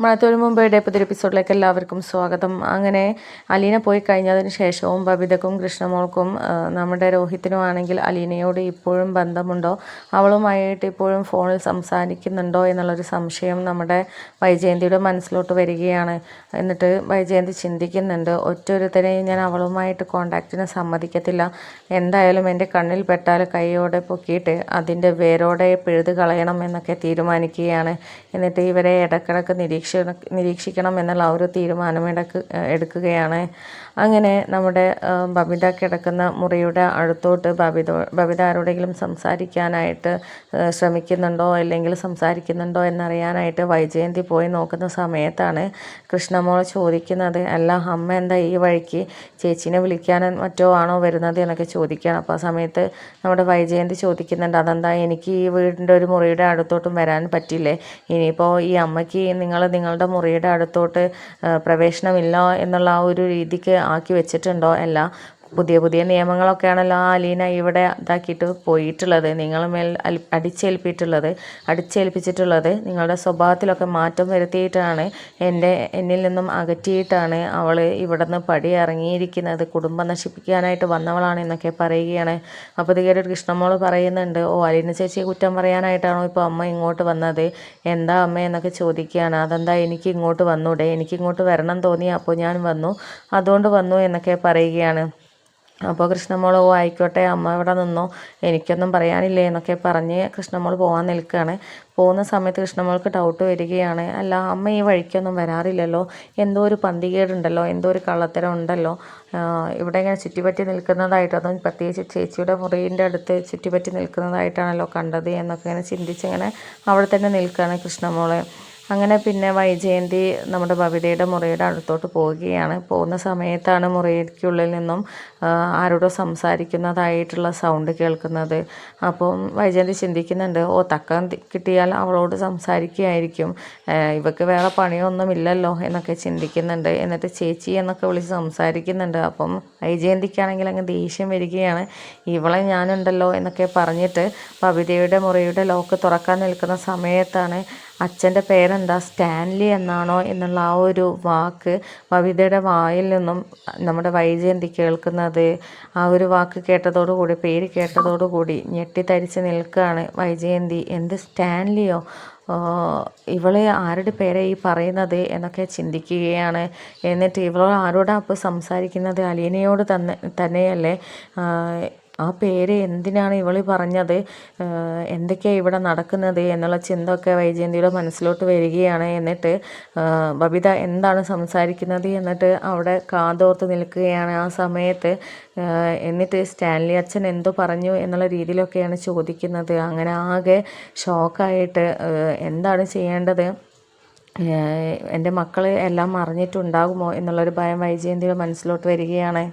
മഴത്തോരു മുമ്പേടെ പുതിയൊരു എപ്പിസോഡിലേക്ക് എല്ലാവർക്കും സ്വാഗതം. അങ്ങനെ അലീന പോയി കഴിഞ്ഞതിന് ശേഷവും ബബിതക്കും കൃഷ്ണമോൾക്കും നമ്മുടെ രോഹിത്തിനും ആണെങ്കിൽ അലീനയോട് ഇപ്പോഴും ബന്ധമുണ്ടോ, അവളുമായിട്ട് ഇപ്പോഴും ഫോണിൽ സംസാരിക്കുന്നുണ്ടോ എന്നുള്ളൊരു സംശയം നമ്മുടെ വൈജയന്തിയുടെ മനസ്സിലോട്ട് വരികയാണ്. എന്നിട്ട് വൈജയന്തി ചിന്തിക്കുന്നുണ്ട്, ഒറ്റൊരുത്തരെയും ഞാൻ അവളുമായിട്ട് കോണ്ടാക്റ്റിന് സമ്മതിക്കത്തില്ല. എന്തായാലും എൻ്റെ കണ്ണിൽ പെട്ടാൽ കൈയോടെ പൊക്കിയിട്ട് അതിൻ്റെ വേരോടെ പിഴുത് കളയണം എന്നൊക്കെ തീരുമാനിക്കുകയാണ്. എന്നിട്ട് ഇവരെ ഇടക്കിടക്ക് നിരീക്ഷിക്കണം എന്നുള്ള ഒരു തീരുമാനം എടുക്കുകയാണ്. അങ്ങനെ നമ്മുടെ ബബിത കിടക്കുന്ന മുറിയുടെ അടുത്തോട്ട് ബബിത ആരോടെങ്കിലും സംസാരിക്കാനായിട്ട് ശ്രമിക്കുന്നുണ്ടോ അല്ലെങ്കിൽ സംസാരിക്കുന്നുണ്ടോ എന്നറിയാനായിട്ട് വൈജയന്തി പോയി നോക്കുന്ന സമയത്താണ് കൃഷ്ണമോൾ ചോദിക്കുന്നത്, അല്ല അമ്മ എന്താ ഈ വഴിക്ക്, ചേച്ചീനെ വിളിക്കാനും മറ്റോ ആണോ വരുന്നത് എന്നൊക്കെ ചോദിക്കുകയാണ്. അപ്പോൾ ആ സമയത്ത് നമ്മുടെ വൈജയന്തി ചോദിക്കുന്നുണ്ട്, അതെന്താ എനിക്ക് ഈ വീടിൻ്റെ ഒരു മുറിയുടെ അടുത്തോട്ടും വരാൻ പറ്റില്ലേ, ഇനിയിപ്പോൾ ഈ അമ്മയ്ക്ക് നിങ്ങളുടെ മുറിയുടെ അടുത്തോട്ട് പ്രവേശനമില്ല എന്നുള്ള ആ ഒരു രീതിക്ക് ആക്കി വെച്ചിട്ടുണ്ടോ? അല്ല, പുതിയ പുതിയ നിയമങ്ങളൊക്കെയാണല്ലോ അലീന ഇവിടെ ഇതാക്കിയിട്ട് പോയിട്ടുള്ളത്, നിങ്ങളുമേൽ അടിച്ചേൽപ്പിച്ചിട്ടുള്ളത്. നിങ്ങളുടെ സ്വഭാവത്തിലൊക്കെ മാറ്റം വരുത്തിയിട്ടാണ് എന്നിൽ നിന്നും അകറ്റിയിട്ടാണ് അവൾ ഇവിടെ നിന്ന് പടി ഇറങ്ങിയിരിക്കുന്നത്, കുടുംബം നശിപ്പിക്കാനായിട്ട് വന്നവളാണ് എന്നൊക്കെ പറയുകയാണ്. അപ്പോൾ ഇത് കേട്ടിട്ട് കൃഷ്ണമോൾ പറയുന്നുണ്ട്, ഓ അലീന ചേച്ചിയെ കുറ്റം പറയാനായിട്ടാണോ ഇപ്പോൾ അമ്മ ഇങ്ങോട്ട് വന്നത്, എന്താ അമ്മ എന്നൊക്കെ ചോദിക്കുകയാണ്. അതെന്താ, എനിക്ക് ഇങ്ങോട്ട് വന്നൂടെ, എനിക്കിങ്ങോട്ട് വരണം തോന്നി, അപ്പോൾ ഞാൻ വന്നു, അതുകൊണ്ട് വന്നു എന്നൊക്കെ പറയുകയാണ്. അപ്പോൾ കൃഷ്ണമോൾ, ഓ ആയിക്കോട്ടെ അമ്മ ഇവിടെ നിന്നോ, എനിക്കൊന്നും പറയാനില്ലേ എന്നൊക്കെ പറഞ്ഞ് കൃഷ്ണമോൾ പോകാൻ നിൽക്കുകയാണ്. പോകുന്ന സമയത്ത് കൃഷ്ണമോൾക്ക് ഡൗട്ട് വരികയാണ്, അല്ല അമ്മ ഈ വഴിക്കൊന്നും വരാറില്ലല്ലോ, എന്തോ ഒരു പന്തികേടുണ്ടല്ലോ, എന്തോ ഒരു കള്ളത്തരം ഉണ്ടല്ലോ, ഇവിടെ ഇങ്ങനെ ചുറ്റിപ്പറ്റി നിൽക്കുന്നതായിട്ട്, അതും പ്രത്യേകിച്ച് ചേച്ചിയുടെ മുറിൻ്റെ അടുത്ത് ചുറ്റിപ്പറ്റി നിൽക്കുന്നതായിട്ടാണല്ലോ കണ്ടത് എന്നൊക്കെ ഇങ്ങനെ ചിന്തിച്ചിങ്ങനെ അവിടെ തന്നെ നിൽക്കുകയാണ് കൃഷ്ണമോള്. അങ്ങനെ പിന്നെ വൈജയന്തി നമ്മുടെ ബബിതയുടെ മുറിയുടെ അടുത്തോട്ട് പോവുകയാണ്. പോകുന്ന സമയത്താണ് മുറിക്കുള്ളിൽ നിന്നും ആരോടോ സംസാരിക്കുന്നതായിട്ടുള്ള സൗണ്ട് കേൾക്കുന്നത്. അപ്പം വൈജയന്തി ചിന്തിക്കുന്നുണ്ട്, ഓ തക്കം കിട്ടിയാൽ അവളോട് സംസാരിക്കുകയായിരിക്കും, ഇവക്ക് വേറെ പണിയൊന്നുമില്ലല്ലോ എന്നൊക്കെ ചിന്തിക്കുന്നുണ്ട്. എന്നിട്ട് ചേച്ചി എന്നൊക്കെ വിളിച്ച് സംസാരിക്കുന്നുണ്ട്. അപ്പം വൈജയന്തിക്കാണെങ്കിൽ അങ്ങ് ദേഷ്യം വരികയാണ്, ഇവളെ ഞാനുണ്ടല്ലോ എന്നൊക്കെ പറഞ്ഞിട്ട് ബബിതയുടെ മുറിയുടെ ലോക്ക് തുറക്കാൻ നിൽക്കുന്ന സമയത്താണ് അച്ഛൻ്റെ പേരെന്താ സ്റ്റാൻലി എന്നാണോ എന്നുള്ള ആ ഒരു വാക്ക് ബബിതയുടെ വായിൽ നിന്നും നമ്മുടെ വൈജയന്തി കേൾക്കുന്നത്. ആ ഒരു വാക്ക് കേട്ടതോടുകൂടി, പേര് കേട്ടതോടുകൂടി ഞെട്ടിത്തരിച്ച് നിൽക്കുകയാണ് വൈജയന്തി. എന്ത് സ്റ്റാൻലിയോ, ഇവള് ആരുടെ പേരെ ഈ പറയുന്നത് എന്നൊക്കെ ചിന്തിക്കുകയാണ്. എന്നിട്ട് ഇവൾ ആരോടാ അപ്പോൾ സംസാരിക്കുന്നത്, അലീനയോട് തന്നെയല്ലേ, ആ പേര് എന്തിനാണ് ഇവൾ പറഞ്ഞത്, എന്തൊക്കെയാണ് ഇവിടെ നടക്കുന്നത് എന്നുള്ള ചിന്തയൊക്കെ വൈജയന്തിയുടെ മനസ്സിലോട്ട് വരികയാണ്. എന്നിട്ട് ബബിത എന്താണ് സംസാരിക്കുന്നത് എന്നിട്ട് അവിടെ കാതോർത്ത് നിൽക്കുകയാണ് ആ സമയത്ത്. എന്നിട്ട് സ്റ്റാൻലി അച്ഛൻ എന്തോ പറഞ്ഞു എന്നുള്ള രീതിയിലൊക്കെയാണ് ചോദിക്കുന്നത്. അങ്ങനെ ആകെ ഷോക്കായിട്ട് എന്താണ് ചെയ്യേണ്ടത്, എൻ്റെ മക്കൾ എല്ലാം അറിഞ്ഞിട്ടുണ്ടാകുമോ എന്നുള്ളൊരു ഭയം വൈജയന്തിയുടെ മനസ്സിലോട്ട് വരികയാണ്.